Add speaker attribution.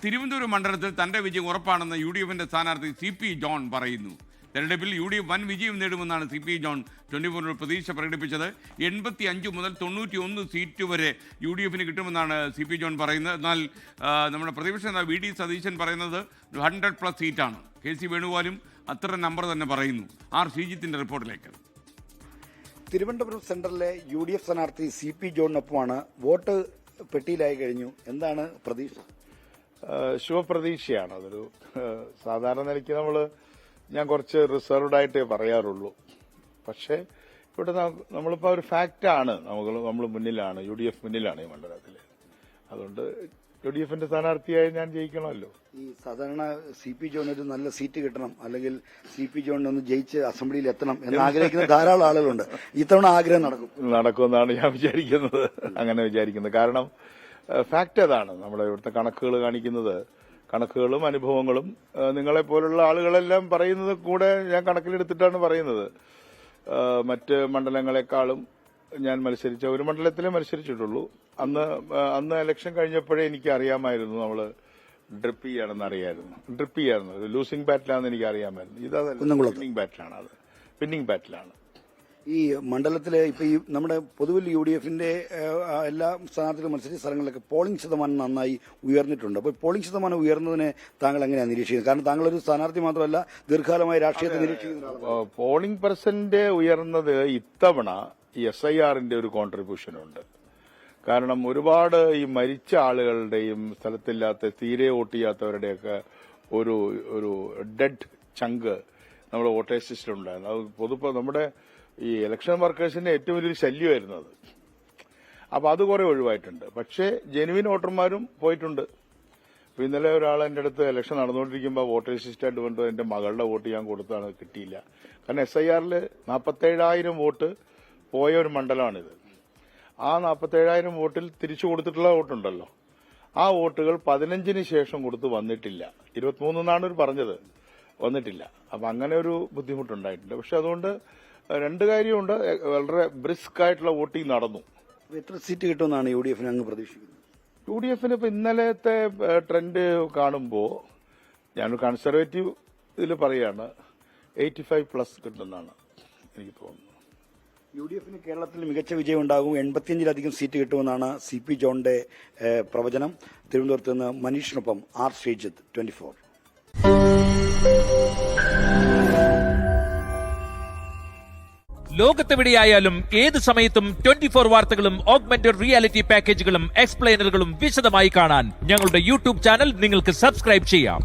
Speaker 1: തിരുവനന്തപുരം മണ്ഡലത്തിൽ തന്റെ വിജയം ഉറപ്പാണെന്ന് UDFന്റെ സ്ഥാനാർത്ഥി CP ജോൺ പറയുന്നു. തെരഞ്ഞെടുപ്പിൽ UDF വൻ വിജയം നേടുമെന്നാണ് CP ജോൺ 24 പ്രതീക്ഷ പ്രകടിപ്പിച്ചത്. 85 മുതൽ 91 സീറ്റ് വരെ UDFന് കിട്ടുമെന്നാണ് CP ജോൺ പറയുന്നത്. എന്നാൽ നമ്മുടെ പ്രതിപക്ഷ നേതാവ് VD സതീശൻ പറയുന്നത് 100+ സീറ്റാണ്. KC വേണുഗോപാലും അത്ര നമ്പർ തന്നെ പറയുന്നു. ശ്രീജിത്തിന്റെ റിപ്പോർട്ടിലേക്ക്.
Speaker 2: തിരുവനന്തപുരം സെൻട്രലിലെ UDF സ്ഥാനാർത്ഥി CP ജോണിനൊപ്പമാണ്. വോട്ട് പെട്ടിയിലായി കഴിഞ്ഞു. എന്താണ് പ്രതീക്ഷ?
Speaker 3: ശുഭപ്രതീക്ഷയാണ്. അതൊരു സാധാരണ നിലയ്ക്ക് ഞാൻ കുറച്ച് റിസർവ്ഡ് ആയിട്ടേ പറയാറുള്ളൂ. പക്ഷേ ഇവിടെ നമ്മളിപ്പോൾ ഒരു ഫാക്റ്റാണ്, നമ്മൾ മുന്നിലാണ്, UDF മുന്നിലാണ് ഈ മണ്ഡലത്തിൽ. അതുകൊണ്ട് UDFന്റെ സ്ഥാനാർത്ഥിയായി ഞാൻ ജയിക്കണമല്ലോ.
Speaker 2: ഈ സാധാരണ CP ജോൺ ഒരു നല്ല സീറ്റ് കിട്ടണം, അല്ലെങ്കിൽ CP ജോണിനൊന്ന് ജയിച്ച് അസംബ്ലിയിൽ എത്തണം എന്ന് ആഗ്രഹിക്കുന്ന ധാരാളം ആളുകളുണ്ട്. ഇത്തവണ ആഗ്രഹം
Speaker 3: നടക്കുമെന്നാണ് ഞാൻ വിചാരിക്കുന്നത്. അങ്ങനെ വിചാരിക്കുന്നത് കാരണം ഫാക്ട് അതാണ്. നമ്മുടെ ഇവിടുത്തെ കണക്കുകൾ കാണിക്കുന്നത്, കണക്കുകളും അനുഭവങ്ങളും നിങ്ങളെപ്പോലുള്ള ആളുകളെല്ലാം പറയുന്നത് കൂടെ ഞാൻ കണക്കിലെടുത്തിട്ടാണ് പറയുന്നത്. മറ്റ് മണ്ഡലങ്ങളെക്കാളും ഞാൻ മത്സരിച്ച ഒരു മണ്ഡലത്തിലേ മത്സരിച്ചിട്ടുള്ളൂ. അന്ന് ഇലക്ഷൻ കഴിഞ്ഞപ്പോഴേ എനിക്ക് അറിയാമായിരുന്നു നമ്മൾ ഡ്രിപ്പ് ചെയ്യായിരുന്നു. ലൂസിംഗ് ബാറ്റിലാണെന്ന് എനിക്ക് അറിയാമായിരുന്നു. ഇതല്ല, വിന്നിംഗ് ബാറ്റിലാണ്. അത് വിന്നിംഗ് ബാറ്റിലാണ്.
Speaker 2: ഈ മണ്ഡലത്തിലെ ഇപ്പൊ ഈ നമ്മുടെ പൊതുവിൽ UDFന്റെ എല്ലാ സ്ഥാനാർത്ഥികളും മത്സരിച്ച സ്ഥലങ്ങളിലൊക്കെ പോളിംഗ് ശതമാനം നന്നായി ഉയർന്നിട്ടുണ്ട്. അപ്പോൾ പോളിംഗ് ശതമാനം ഉയർന്നതിനെ താങ്കൾ എങ്ങനെയാണ് നിരീക്ഷിക്കുന്നത്? കാരണം താങ്കൾ ഒരു സ്ഥാനാർത്ഥി മാത്രമല്ല, ദീർഘകാലമായി രാഷ്ട്രീയത്തെ നിരീക്ഷിക്കുന്ന
Speaker 3: പോളിംഗ് പെർസെന്റ് ഉയർന്നത് ഇത്തവണ SIRന്റെ ഒരു കോൺട്രിബ്യൂഷൻ ഉണ്ട്. കാരണം ഒരുപാട് ഈ മരിച്ച ആളുകളുടെയും സ്ഥലത്തില്ലാത്ത തീരെ വോട്ട് ചെയ്യാത്തവരുടെയൊക്കെ ഒരു ഡെഡ് ചങ്ക് നമ്മുടെ വോട്ടേഴ്സ് ലിസ്റ്റിലുണ്ടായിരുന്നു. അത് നമ്മുടെ ഈ ഇലക്ഷൻ വർക്കേഴ്സിന്റെ ഏറ്റവും വലിയൊരു ശല്യമായിരുന്നു അത്. അപ്പൊ അത് കുറെ ഒഴിവായിട്ടുണ്ട്. പക്ഷേ ജെനുവിൻ വോട്ടർമാരും പോയിട്ടുണ്ട്. അപ്പൊ ഇന്നലെ ഒരാൾ എന്റെ അടുത്ത് ഇലക്ഷൻ നടന്നുകൊണ്ടിരിക്കുമ്പോൾ വോട്ടേഴ്സ് ലിസ്റ്റായിട്ട് കൊണ്ട് എന്റെ മകളുടെ വോട്ട് ഞാൻ കൊടുത്താണ്, കിട്ടിയില്ല. കാരണം SIRൽ 47,000 വോട്ട് പോയ ഒരു മണ്ഡലമാണിത്. ആ 47,000 വോട്ടിൽ തിരിച്ചു കൊടുത്തിട്ടുള്ള വോട്ടുണ്ടല്ലോ, ആ വോട്ടുകൾ 15-ന് ശേഷം കൊടുത്ത് വന്നിട്ടില്ല. 23 എന്നാണ് പറഞ്ഞത്, വന്നിട്ടില്ല. അപ്പൊ അങ്ങനെ ഒരു ബുദ്ധിമുട്ടുണ്ടായിട്ടുണ്ട്. പക്ഷെ അതുകൊണ്ട് രണ്ട് കാര്യമുണ്ട്, വളരെ ബ്രിസ്ക് ആയിട്ടുള്ള വോട്ടിംഗ് നടന്നു.
Speaker 2: എത്ര സീറ്റ് കിട്ടുമെന്നാണ് UDFന് അങ്ങ് പ്രതീക്ഷിക്കുന്നത്?
Speaker 3: UDFന് ഇപ്പൊ ഇന്നലത്തെ ട്രെൻഡ് കാണുമ്പോൾ ഞാനൊരു കൺസർവേറ്റീവ് ഇതിൽ പറയാണ് 85+ കിട്ടുമെന്നാണ് എനിക്ക് തോന്നുന്നത്.
Speaker 2: UDFന് കേരളത്തിൽ മികച്ച വിജയം ഉണ്ടാകും, 85-ലധികം സീറ്റ് കിട്ടുമെന്നാണ് CP ജോണിന്റെ പ്രവചനം. തിരുവനന്തപുരത്ത് നിന്ന് മനീഷിനൊപ്പം ശ്രീജിത്ത്, 24.
Speaker 4: ലോകത്തെവിടെയായാലും ഏത് സമയത്തും 24 വാർത്തകളും ഓഗ്മെന്റഡ് റിയാലിറ്റി പാക്കേജുകളും എക്സ്പ്ലെയിനറുകളും വിശദമായി കാണാൻ ഞങ്ങളുടെ YouTube ചാനൽ നിങ്ങൾക്ക് സബ്സ്ക്രൈബ് ചെയ്യാം.